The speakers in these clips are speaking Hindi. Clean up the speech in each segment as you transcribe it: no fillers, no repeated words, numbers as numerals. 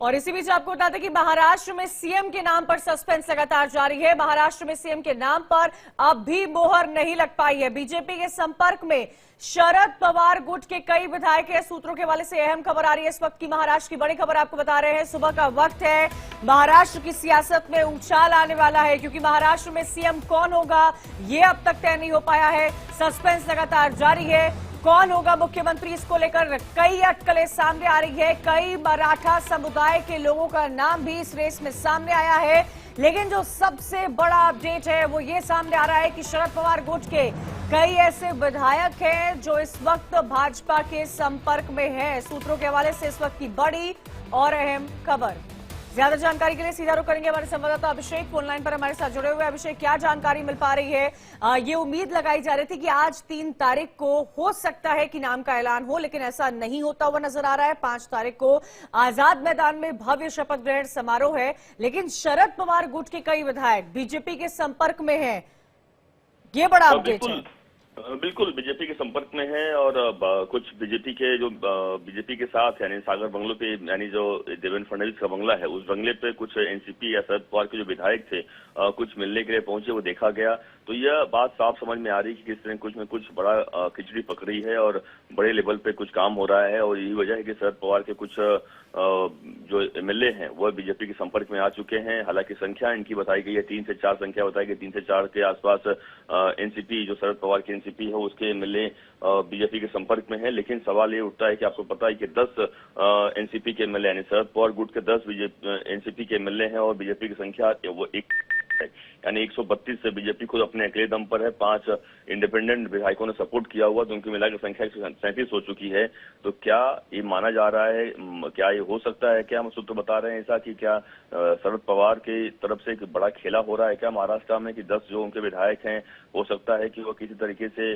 और इसी बीच आपको बता दें कि महाराष्ट्र में सीएम के नाम पर सस्पेंस लगातार जारी है। महाराष्ट्र में सीएम के नाम पर अब भी मोहर नहीं लग पाई है। बीजेपी के संपर्क में शरद पवार गुट के कई विधायक हैं। सूत्रों के हवाले से अहम खबर आ रही है इस वक्त की। महाराष्ट्र की बड़ी खबर आपको बता रहे हैं। सुबह का वक्त है, महाराष्ट्र की सियासत में उछाल आने वाला है, क्योंकि महाराष्ट्र में सीएम कौन होगा ये अब तक तय नहीं हो पाया है। सस्पेंस लगातार जारी है। कौन होगा मुख्यमंत्री, इसको लेकर कई अटकलें सामने आ रही है। कई मराठा समुदाय के लोगों का नाम भी इस रेस में सामने आया है। लेकिन जो सबसे बड़ा अपडेट है वो ये सामने आ रहा है कि शरद पवार गुट के कई ऐसे विधायक हैं जो इस वक्त भाजपा के संपर्क में हैं। सूत्रों के हवाले से इस वक्त की बड़ी और अहम खबर। ज्यादा जानकारी के लिए सीधा रुख करेंगे हमारे संवाददाता अभिषेक, फोनलाइन पर हमारे साथ जुड़े हुए। अभिषेक, क्या जानकारी मिल पा रही है? ये उम्मीद लगाई जा रही थी कि आज 3 तारीख को हो सकता है कि नाम का ऐलान हो, लेकिन ऐसा नहीं होता हुआ नजर आ रहा है। 5 तारीख को आजाद मैदान में भव्य शपथ ग्रहण समारोह है, लेकिन शरद पवार गुट के कई विधायक बीजेपी के संपर्क में हैं। ये बड़ा अपडेट है। बिल्कुल बीजेपी के संपर्क में है और कुछ बीजेपी के जो बीजेपी के साथ यानी सागर बंगलो पे यानी जो देवेंद्र फडणवीस का बंगला है उस बंगले पे कुछ एनसीपी या शरद पवार के जो विधायक थे कुछ मिलने के लिए पहुंचे, वो देखा गया। तो यह बात साफ समझ में आ रही है कि किस तरह कुछ में कुछ बड़ा खिचड़ी पकड़ी है और बड़े लेवल पे कुछ काम हो रहा है। और यही वजह है कि शरद पवार के कुछ जो एमएलए हैं वह बीजेपी के संपर्क में आ चुके हैं। हालांकि संख्या इनकी बताई गई है 3 से 4 संख्या बताई गई, 3 से 4 के आसपास एनसीपी जो शरद पवार की एनसीपी है उसके एमएलए बीजेपी के संपर्क में है। लेकिन सवाल ये उठता है कि आपको पता है कि 10 एनसीपी के एमएलए यानी शरद पवार गुट के 10 एनसीपी के एमएलए हैं और बीजेपी की संख्या वो यानी 132 से बीजेपी खुद अपने अकेले दम पर है। 5 इंडिपेंडेंट विधायकों ने सपोर्ट किया हुआ, तो उनकी मिलाकर संख्या 137 हो चुकी है। तो क्या ये माना जा रहा है, क्या ये हो सकता है, क्या हम सूत्र बता रहे हैं ऐसा कि क्या शरद पवार की तरफ से एक बड़ा खेला हो रहा है क्या महाराष्ट्र में कि 10 जो उनके विधायक हैं हो सकता है कि वो किसी तरीके से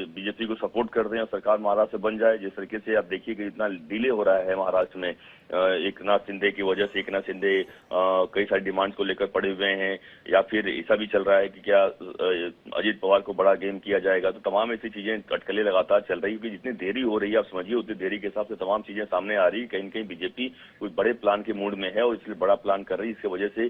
बीजेपी को सपोर्ट कर रहे हैं और सरकार महाराष्ट्र से बन जाए। जिस तरीके से आप देखिए कि इतना डिले हो रहा है महाराष्ट्र में एकनाथ शिंदे की वजह से। एकनाथ शिंदे कई सारी डिमांड्स को लेकर पड़े हुए हैं, या फिर ऐसा भी चल रहा है कि क्या अजीत पवार को बड़ा गेम किया जाएगा। तो तमाम ऐसी चीजें अटकलें लगातार चल रही है। जितनी देरी हो रही है आप समझिए उतनी देरी के हिसाब से तमाम चीजें सामने आ रही है। कहीं न कहीं बीजेपी कुछ बड़े प्लान के मूड में है और इसलिए बड़ा प्लान कर रही है, इसकी वजह से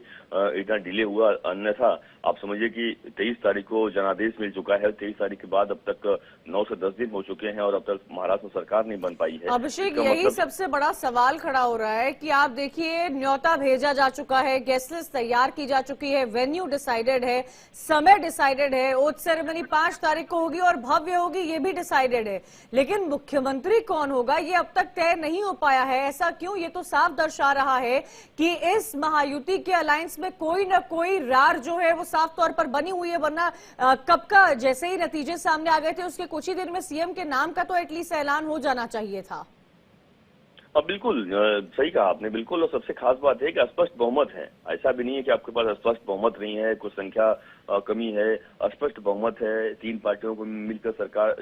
इतना डिले हुआ। अन्यथा आप समझिए कि 23 तारीख को जनादेश मिल चुका है। 23 तारीख के बाद अब तक 9 से 10 दिन हो चुके हैं और अब तक महाराष्ट्र में सरकार नहीं बन पाई है। अभिषेक, यही सबसे बड़ा सवाल खड़ा हो रहा है कि आप देखिए न्योता भेजा जा चुका है, गेस्ट लिस्ट तैयार की जा चुकी है, वेन्यू डिसाइडेड है, समय डिसाइडेड है, ओथ सेरेमनी 5 तारीख को होगी और भव्य होगी ये भी डिसाइडेड है। लेकिन मुख्यमंत्री कौन होगा ये अब तक तय नहीं हो पाया है। ऐसा क्यों? ये तो साफ दर्शा रहा है कि इस महायुति के अलायंस में कोई न कोई रार जो है वो साफ तौर पर बनी हुई है। वरना कब का जैसे ही नतीजे सामने आ गए थे उसके कुछ ही दिन में सीएम के नाम का तो एटलीस्ट ऐलान हो जाना चाहिए था। अब बिल्कुल सही कहा आपने, बिल्कुल। और सबसे खास बात है कि स्पष्ट बहुमत है। ऐसा भी नहीं है कि आपके पास स्पष्ट बहुमत नहीं है, कुछ संख्या कमी है, स्पष्ट बहुमत है। 3 पार्टियों को मिलकर सरकार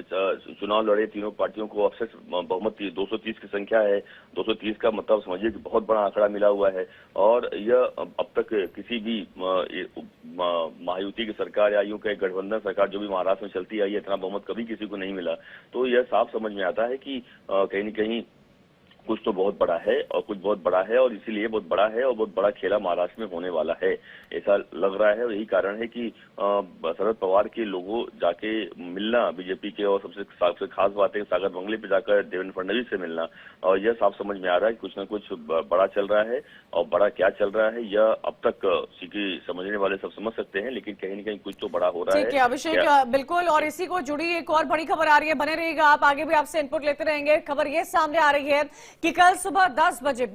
चुनाव लड़े, तीनों पार्टियों को स्पष्ट बहुमत 230 की संख्या है। 230 का मतलब समझिए कि बहुत बड़ा आंकड़ा मिला हुआ है। और यह अब तक किसी भी महायुति की सरकार या यूं कहे गठबंधन सरकार जो भी महाराष्ट्र में चलती आई है इतना बहुमत कभी किसी को नहीं मिला। तो यह साफ समझ में आता है कि कहीं न कहीं कुछ तो बहुत बड़ा है और कुछ बहुत बड़ा है और इसीलिए बहुत बड़ा है और बहुत बड़ा खेला महाराष्ट्र में होने वाला है, ऐसा लग रहा है। और यही कारण है कि शरद पवार के लोगों जाके मिलना बीजेपी के, और सबसे खास बात है सागर बंगले पे जाकर देवेंद्र फडणवीस से मिलना। और यह साफ समझ में आ रहा है कि कुछ न कुछ बड़ा चल रहा है। और बड़ा क्या चल रहा है यह अब तक समझने वाले सब समझ सकते हैं, लेकिन कहीं न कहीं कुछ तो बड़ा हो रहा है। ठीक है अभिषेक, बिल्कुल। और इसी को जुड़ी एक और बड़ी खबर आ रही है, बने रहिएगा आप, आगे भी आपसे इनपुट लेते रहेंगे। खबर ये सामने आ रही है कि कल सुबह 10 बजे